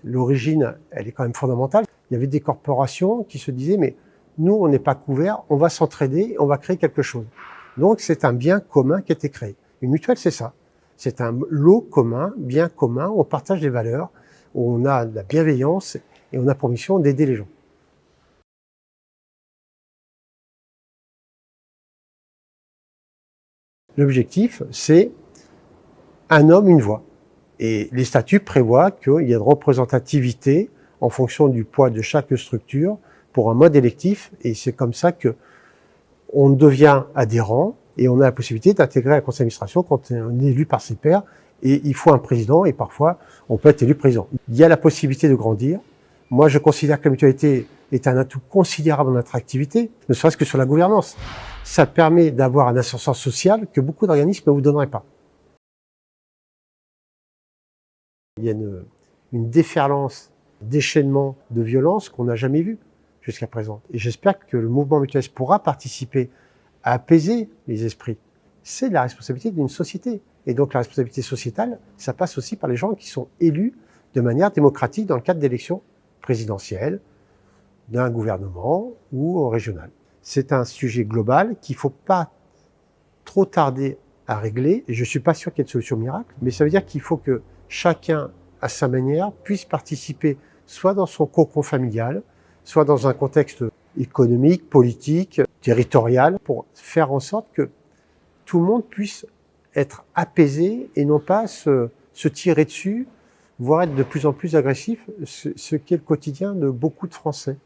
l'origine, elle est quand même fondamentale. Il y avait des corporations qui se disaient, mais nous, on n'est pas couverts, on va s'entraider, on va créer quelque chose. Donc, c'est un bien commun qui a été créé. Une mutuelle, c'est ça. C'est un lot commun, bien commun, on partage des valeurs, on a de la bienveillance et on a pour mission d'aider les gens. L'objectif, c'est un homme, une voix. Et les statuts prévoient qu'il y a de représentativité en fonction du poids de chaque structure pour un mode électif. Et c'est comme ça que on devient adhérent et on a la possibilité d'intégrer un conseil d'administration quand on est élu par ses pairs. Et il faut un président et parfois on peut être élu président. Il y a la possibilité de grandir. Moi, je considère que la mutualité est un atout considérable en attractivité, ne serait-ce que sur la gouvernance. Ça permet d'avoir un ascenseur social que beaucoup d'organismes ne vous donneraient pas. Il y a une déferlance, déchaînement de violence qu'on n'a jamais vu jusqu'à présent. Et j'espère que le mouvement mutualiste pourra participer à apaiser les esprits. C'est la responsabilité d'une société. Et donc la responsabilité sociétale, ça passe aussi par les gens qui sont élus de manière démocratique dans le cadre d'élections présidentielles, d'un gouvernement ou régional. C'est un sujet global qu'il ne faut pas trop tarder à régler. Et je ne suis pas sûr qu'il y ait de solution miracle, mais ça veut dire qu'il faut que chacun, à sa manière, puisse participer soit dans son cocon familial, soit dans un contexte économique, politique, territorial, pour faire en sorte que tout le monde puisse être apaisé et non pas se tirer dessus, voire être de plus en plus agressif, ce qui est le quotidien de beaucoup de Français.